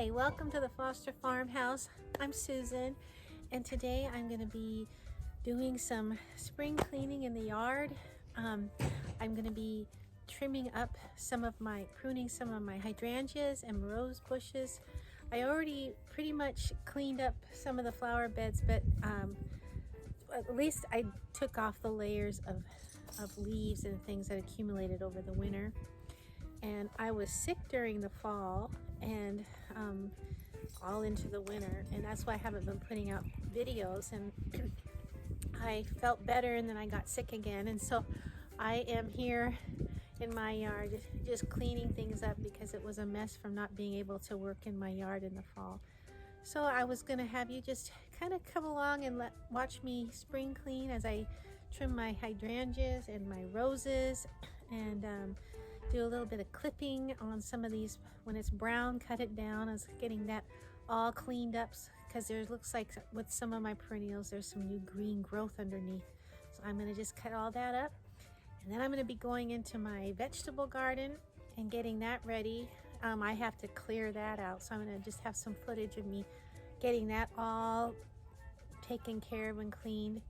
Hi, welcome to the Foster Farmhouse. I'm Susan, and today I'm going to be doing some spring cleaning in the yard. I'm going to be pruning some of my hydrangeas and rose bushes. I already pretty much cleaned up some of the flower beds, but at least I took off the layers of leaves and things that accumulated over the winter. And I was sick during the fall and all into the winter, and that's why I haven't been putting out videos. And I felt better, and then I got sick again, and so I am here in my yard just cleaning things up because it was a mess from not being able to work in my yard in the fall. So I was gonna have you just kind of come along and watch me spring clean as I trim my hydrangeas and my roses, and do a little bit of clipping on some of these. When it's brown, cut it down. I was getting that all cleaned up because there looks like with some of my perennials there's some new green growth underneath. So I'm going to just cut all that up, and then I'm going to be going into my vegetable garden and getting that ready. I have to clear that out, so I'm going to just have some footage of me getting that all taken care of and cleaned.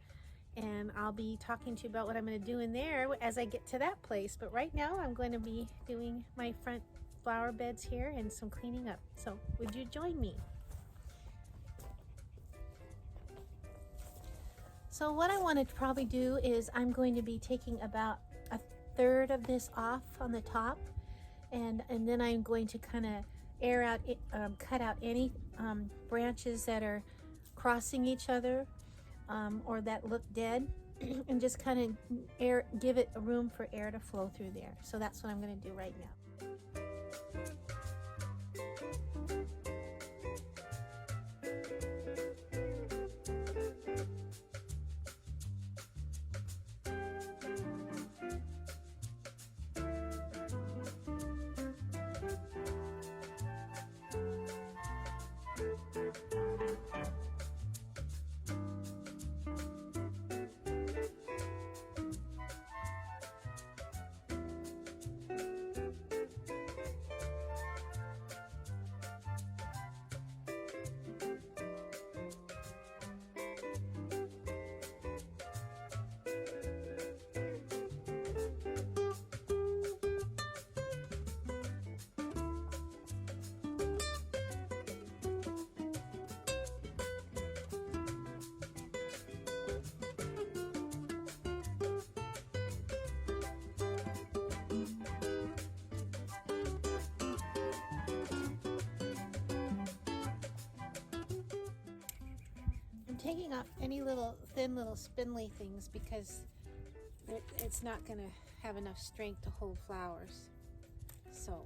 And I'll be talking to you about what I'm going to do in there as I get to that place. But right now I'm going to be doing my front flower beds here and some cleaning up. So would you join me? So what I want to probably do is I'm going to be taking about a third of this off on the top, and then I'm going to kind of air out, cut out any branches that are crossing each other or that look dead, and just kind of give it a room for air to flow through there. So that's what I'm going to do right now. Taking off any thin little spindly things because it's not going to have enough strength to hold flowers. So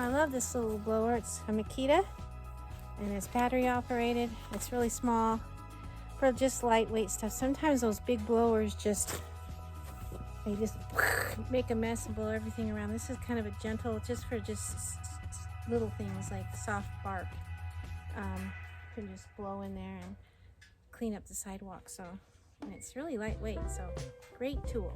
I love this little blower. It's a Makita and it's battery operated. It's really small for just lightweight stuff. Sometimes those big blowers they just make a mess and blow everything around. This is kind of a gentle, just for little things like soft bark. Can just blow in there and clean up the sidewalk. So, and it's really lightweight, so great tool.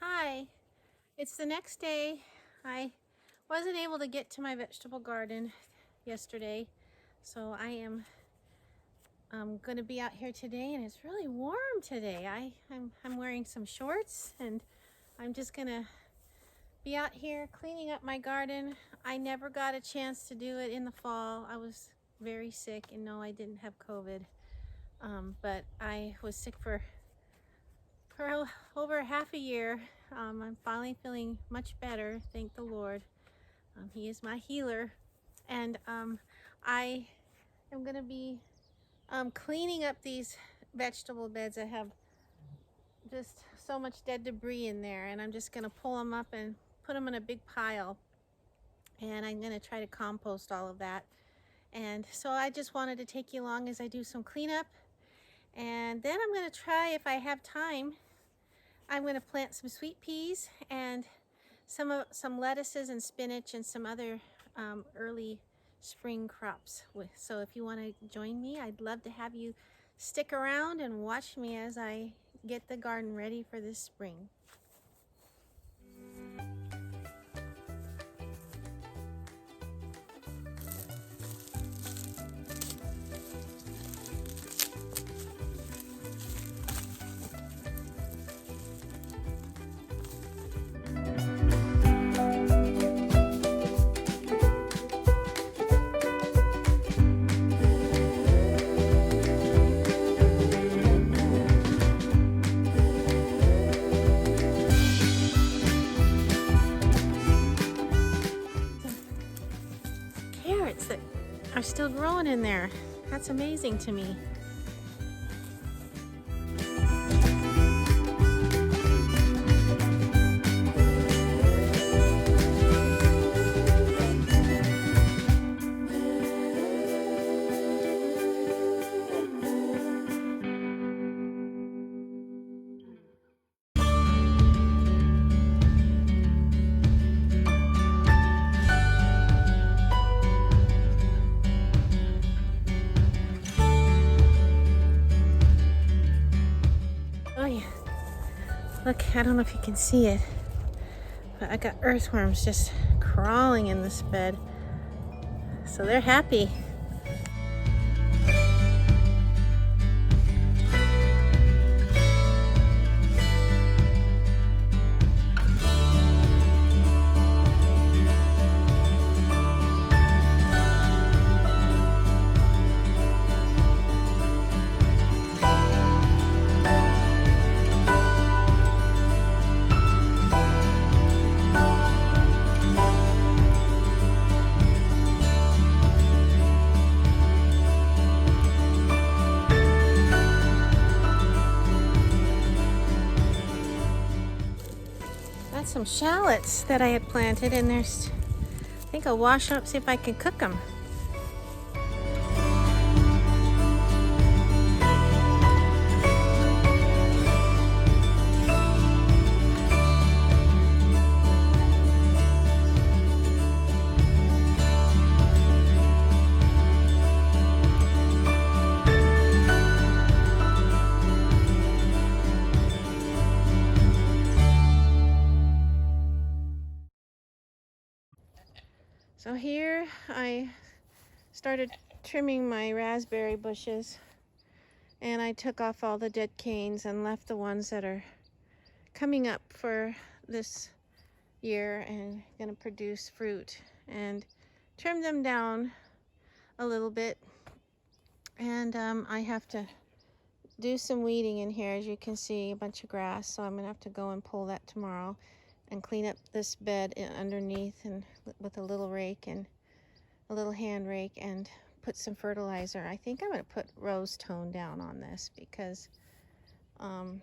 Hi, it's the next day. I wasn't able to get to my vegetable garden yesterday, so I am going to be out here today, and it's really warm today. I'm wearing some shorts, and I'm just going to be out here cleaning up my garden. I never got a chance to do it in the fall. I was very sick, and no, I didn't have COVID, but I was sick for over half a year. I'm finally feeling much better, thank the Lord. He is my healer, and I am going to be cleaning up these vegetable beds. I have just so much dead debris in there, and I'm just going to pull them up and put them in a big pile, and I'm going to try to compost all of that. And so I just wanted to take you along as I do some cleanup, and then I'm going to try, if I have time, I'm going to plant some sweet peas and some lettuces and spinach and some other early spring crops. So if you want to join me, I'd love to have you stick around and watch me as I get the garden ready for this spring. That are still growing in there. That's amazing to me. Look, I don't know if you can see it, but I got earthworms just crawling in this bed. So they're happy. Got some shallots that I had planted, and I think I'll wash them up, see if I can cook them. So here I started trimming my raspberry bushes, and I took off all the dead canes and left the ones that are coming up for this year and gonna produce fruit, and trim them down a little bit. And I have to do some weeding in here. As you can see, a bunch of grass, so I'm gonna have to go and pull that tomorrow and clean up this bed underneath, and with a little rake and a little hand rake, and put some fertilizer. I think I'm going to put rose tone down on this because I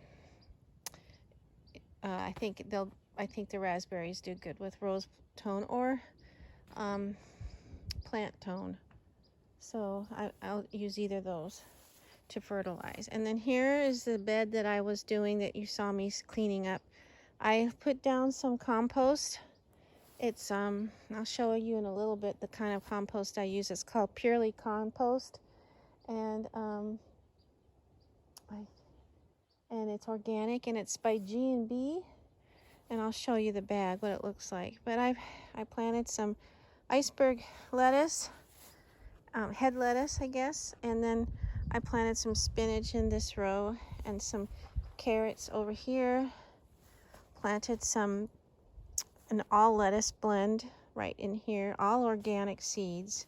think the raspberries do good with rose tone or plant tone. So I'll use either of those to fertilize. And then here is the bed that I was doing that you saw me cleaning up. I put down some compost. It's I'll show you in a little bit the kind of compost I use. It's called Purely Compost, and it's organic, and it's by G&B, and I'll show you the bag what it looks like. But I planted some iceberg lettuce, head lettuce, I guess, and then I planted some spinach in this row and some carrots over here. Planted an all lettuce blend right in here, all organic seeds,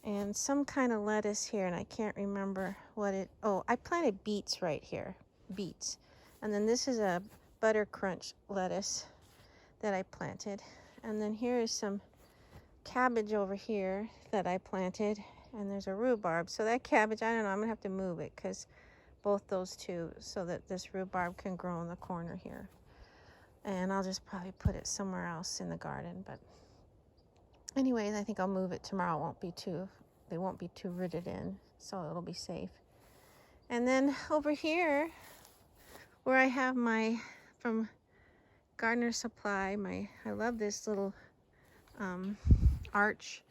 and some kind of lettuce here, and I can't remember what I planted beets right here, beets. And then this is a butter crunch lettuce that I planted. And then here is some cabbage over here that I planted, and there's a rhubarb. So that cabbage, I don't know, I'm gonna have to move it because both those two, so that this rhubarb can grow in the corner here. And I'll just probably put it somewhere else in the garden. But anyways, I think I'll move it tomorrow. They won't be too rooted in, so it'll be safe. And then over here, where I have my, from Gardener Supply, I love this little arch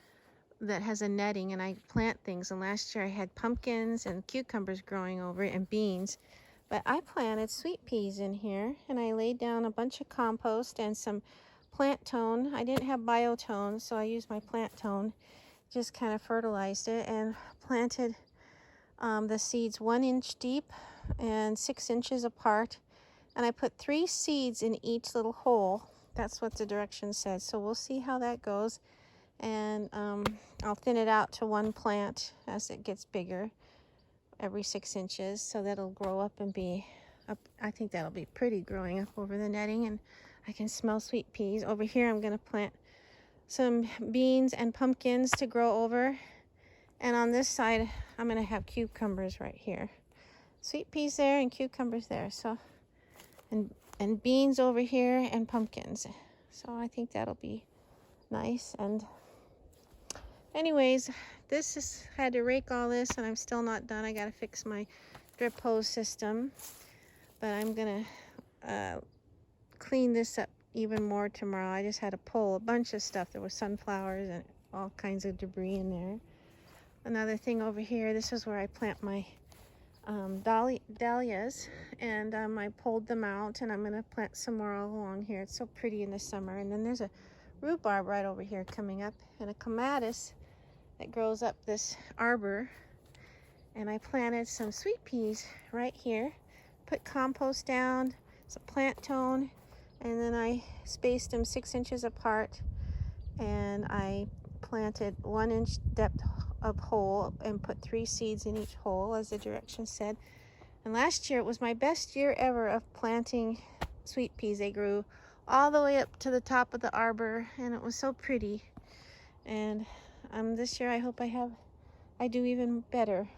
that has a netting, and I plant things. And last year I had pumpkins and cucumbers growing over it, and beans. But I planted sweet peas in here, and I laid down a bunch of compost and some plant tone. I didn't have biotone, so I used my plant tone, just kind of fertilized it, and planted the seeds 1 inch deep and 6 inches apart. And I put 3 seeds in each little hole. That's what the directions said. So we'll see how that goes. And I'll thin it out to 1 plant as it gets bigger, every 6 inches, so that'll grow up and be up. I think that'll be pretty growing up over the netting, and I can smell sweet peas. Over here I'm going to plant some beans and pumpkins to grow over, and on this side I'm going to have cucumbers right here. Sweet peas there and cucumbers there, so and beans over here and pumpkins. So I think that'll be nice. And anyways, had to rake all this, and I'm still not done. I got to fix my drip hose system, but I'm gonna clean this up even more tomorrow. I just had to pull a bunch of stuff. There was sunflowers and all kinds of debris in there. Another thing over here, this is where I plant my dahlias, and I pulled them out, and I'm gonna plant some more all along here. It's so pretty in the summer. And then there's a rhubarb right over here coming up, and a clematis that grows up this arbor, and I planted some sweet peas right here. Put compost down, some plant tone, and then I spaced them 6 inches apart, and I planted 1 inch depth of hole and put 3 seeds in each hole as the directions said. And last year it was my best year ever of planting sweet peas. They grew all the way up to the top of the arbor, and it was so pretty. And this year I hope I do even better.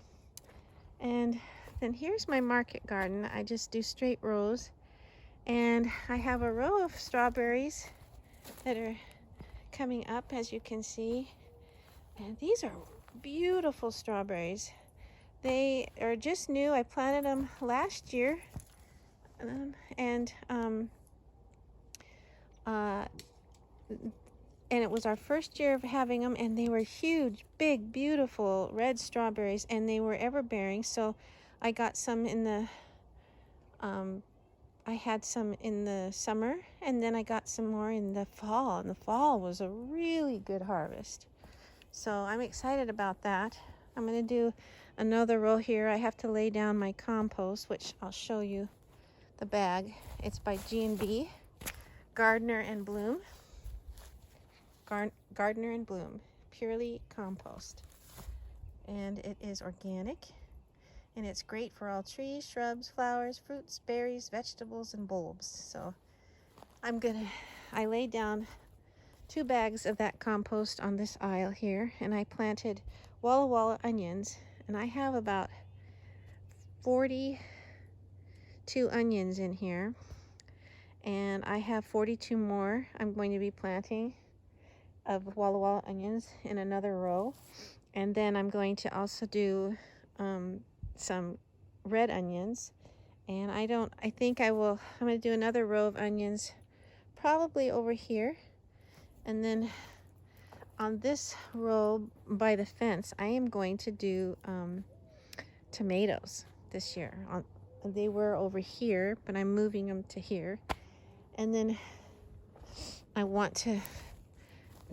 And then here's my market garden. I just do straight rows, and I have a row of strawberries that are coming up, as you can see. And these are beautiful strawberries. They are just new. I planted them last year, and it was our first year of having them, and they were huge, big, beautiful red strawberries, and they were ever bearing. So I got some in the I had some in the summer, and then I got some more in the fall, and the fall was a really good harvest. So I'm excited about that. I'm going to do another row here. I have to lay down my compost, which I'll show you the bag. It's by G&B, Gardener and Bloom. Gardener and Bloom, purely compost. And it is organic, and it's great for all trees, shrubs, flowers, fruits, berries, vegetables, and bulbs. So I laid down 2 bags of that compost on this aisle here, and I planted Walla Walla onions, and I have about 42 onions in here, and I have 42 more I'm going to be planting of Walla Walla onions in another row. And then I'm going to also do some red onions, and I'm going to do another row of onions probably over here. And then on this row by the fence, I am going to do tomatoes this year. They were over here, but I'm moving them to here. And then I want to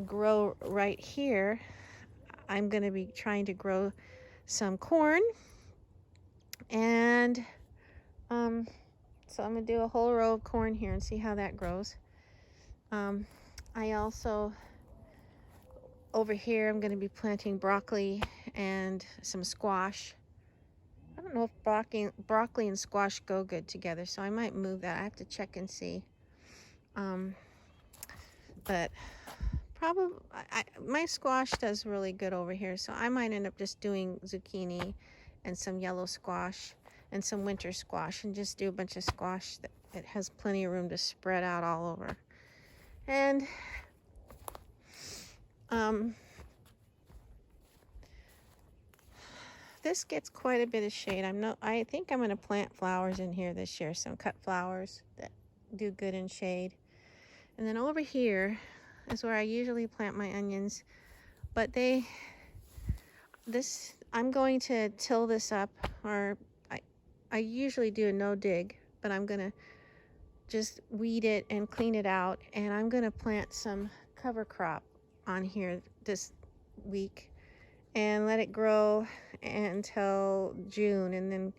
grow right here. I'm going to be trying to grow some corn, and so I'm going to do a whole row of corn here and see how that grows. I also, over here, I'm going to be planting broccoli and some squash. I don't know if broccoli and squash go good together, so I might move that. I have to check and see. But probably my squash does really good over here, so I might end up just doing zucchini and some yellow squash and some winter squash, and just do a bunch of squash that it has plenty of room to spread out all over. And this gets quite a bit of shade. I think I'm going to plant flowers in here this year, some cut flowers that do good in shade. And then over here is where I usually plant my onions, but I'm going to till this up, or I usually do a no dig, but I'm going to just weed it and clean it out, and I'm going to plant some cover crop on here this week and let it grow until June, and then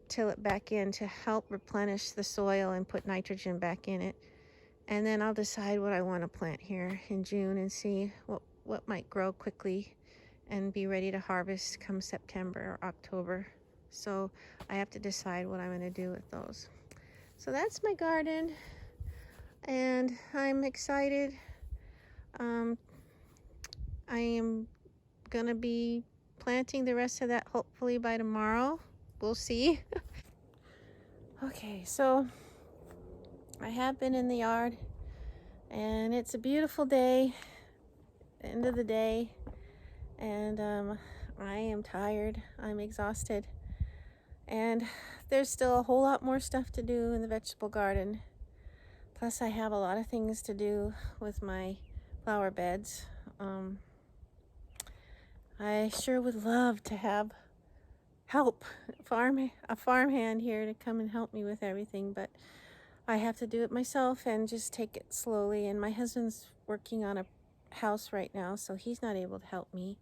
till it back in to help replenish the soil and put nitrogen back in it. And then I'll decide what I want to plant here in June and see what might grow quickly and be ready to harvest come September or October. So I have to decide what I'm going to do with those. So that's my garden, and I'm excited. I am going to be planting the rest of that hopefully by tomorrow. We'll see. Okay, so I have been in the yard, and it's a beautiful day, end of the day, and I am tired. I'm exhausted, and there's still a whole lot more stuff to do in the vegetable garden. Plus I have a lot of things to do with my flower beds. I sure would love to have help, a farmhand here to come and help me with everything, but I have to do it myself and just take it slowly. And my husband's working on house right now, so he's not able to help me.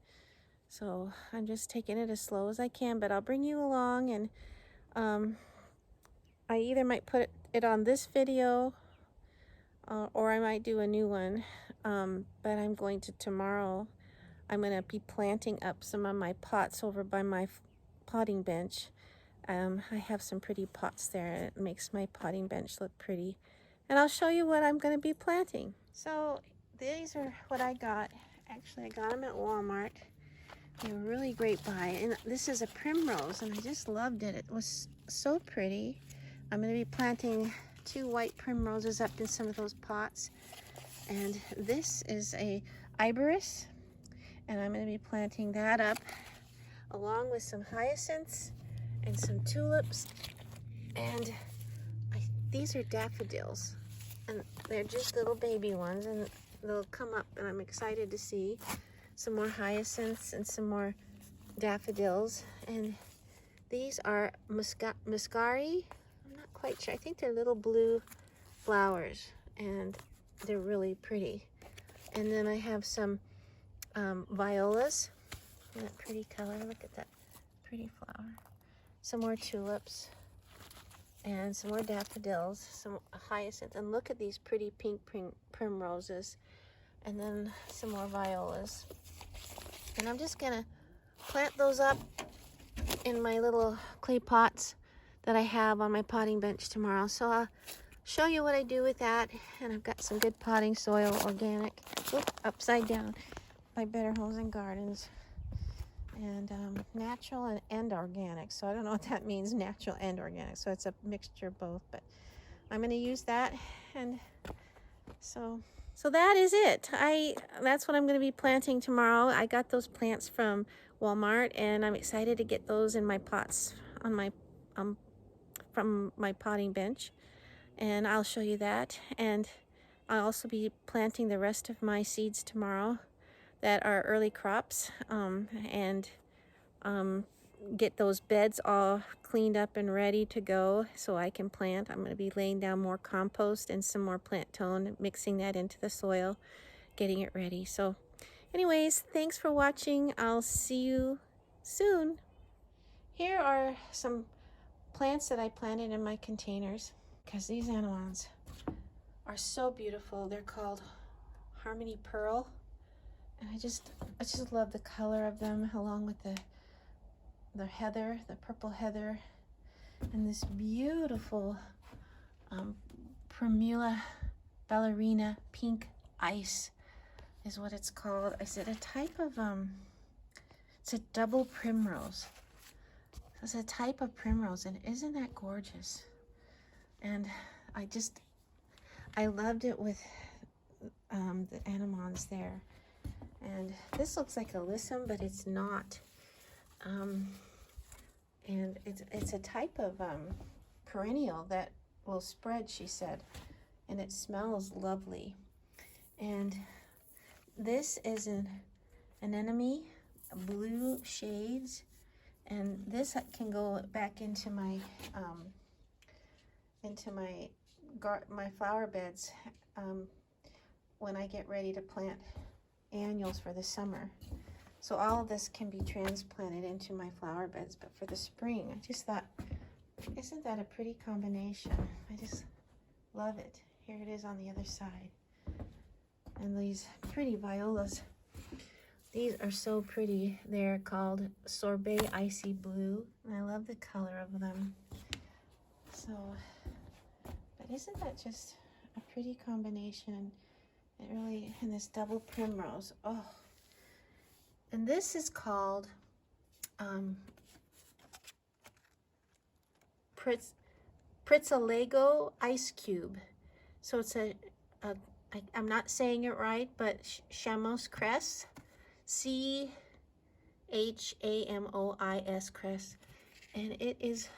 So I'm just taking it as slow as I can, but I'll bring you along, and I either might put it on this video or I might do a new one. But I'm going to tomorrow, I'm going to be planting up some of my pots over by my potting bench. I have some pretty pots there, and it makes my potting bench look pretty. And I'll show you what I'm going to be planting. So these are what I got. Actually, I got them at Walmart. They were really great buy. And this is a primrose, and I just loved it. It was so pretty. I'm going to be planting 2 white primroses up in some of those pots. And this is a iberis, and I'm going to be planting that up along with some hyacinths and some tulips. And these are daffodils, and they're just little baby ones, and they'll come up, and I'm excited to see some more hyacinths and some more daffodils. And these are muscari. I'm not quite sure. I think they're little blue flowers, and they're really pretty. And then I have some violas. Isn't that pretty color? Look at that pretty flower. Some more tulips and some more daffodils, some hyacinths, and look at these pretty pink primroses, and then some more violas. And I'm just gonna plant those up in my little clay pots that I have on my potting bench tomorrow. So I'll show you what I do with that. And I've got some good potting soil, organic, upside down, by Better Homes and Gardens. And natural and organic. So I don't know what that means, natural and organic. So it's a mixture of both, but I'm going to use that. And so that is it. That's what I'm going to be planting tomorrow. I got those plants from Walmart, and I'm excited to get those in my pots on my from my potting bench. And I'll show you that. And I'll also be planting the rest of my seeds tomorrow that are early crops, and get those beds all cleaned up and ready to go so I can plant. I'm going to be laying down more compost and some more plant tone, mixing that into the soil, getting it ready. So anyways, thanks for watching. I'll see you soon. Here are some plants that I planted in my containers, because these anemones are so beautiful. They're called Harmony Pearl. And I just love the color of them, along with the heather, the purple heather, and this beautiful Primula ballerina pink ice is what it's called. Is it a type of it's a double primrose. It's a type of primrose, and isn't that gorgeous? And I loved it with the anemones there. And this looks like alyssum, but it's not. And it's a type of perennial that will spread, she said, and it smells lovely. And this is an anemone, blue shades, and this can go back into my my flower beds when I get ready to plant annuals for the summer. So all of this can be transplanted into my flower beds, but for the spring, I just thought, isn't that a pretty combination? I just love it. Here it is on the other side. And these pretty violas. These are so pretty. They're called Sorbet Icy Blue, and I love the color of them. So, but isn't that just a pretty combination? It really, and this double primrose, oh. And this is called Pritzalego Ice Cube. So it's I'm not saying it right, but Chamos cress, CHAMOIS cress, and it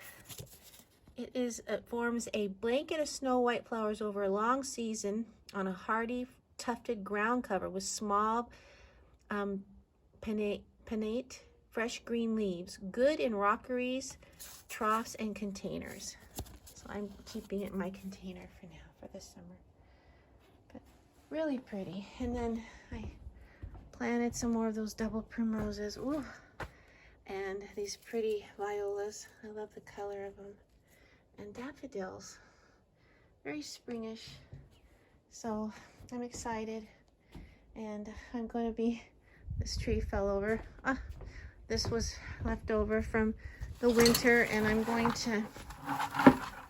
forms a blanket of snow white flowers over a long season on a hardy tufted ground cover with small pinnate fresh green leaves, good in rockeries, troughs, and containers. So I'm keeping it in my container for now for this summer. But really pretty. And then I planted some more of those double primroses. Ooh. And these pretty violas. I love the color of them. And daffodils. Very springish. So I'm excited. And I'm going to be, this tree fell over. This was left over from the winter, and I'm going to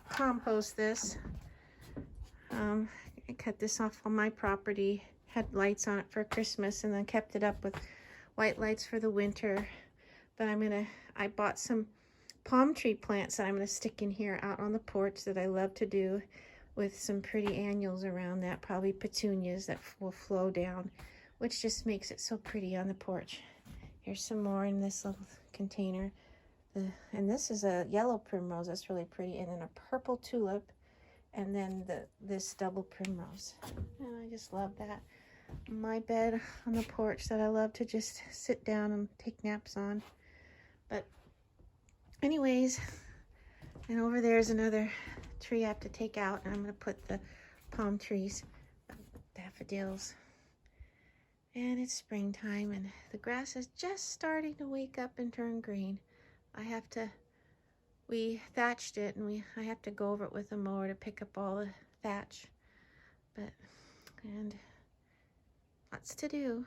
compost this. I cut this off on my property, had lights on it for Christmas, and then kept it up with white lights for the winter. But I bought some palm tree plants that I'm gonna stick in here out on the porch that I love to do, with some pretty annuals around that, probably petunias that will flow down, which just makes it so pretty on the porch. Here's some more in this little container. And this is a yellow primrose that's really pretty, and then a purple tulip, and then this double primrose. And I just love that. My bed on the porch that I love to just sit down and take naps on. But anyways, and over there's another tree I have to take out, and I'm going to put the palm trees, daffodils. And it's springtime, and the grass is just starting to wake up and turn green. We thatched it, and I have to go over it with a mower to pick up all the thatch. And lots to do.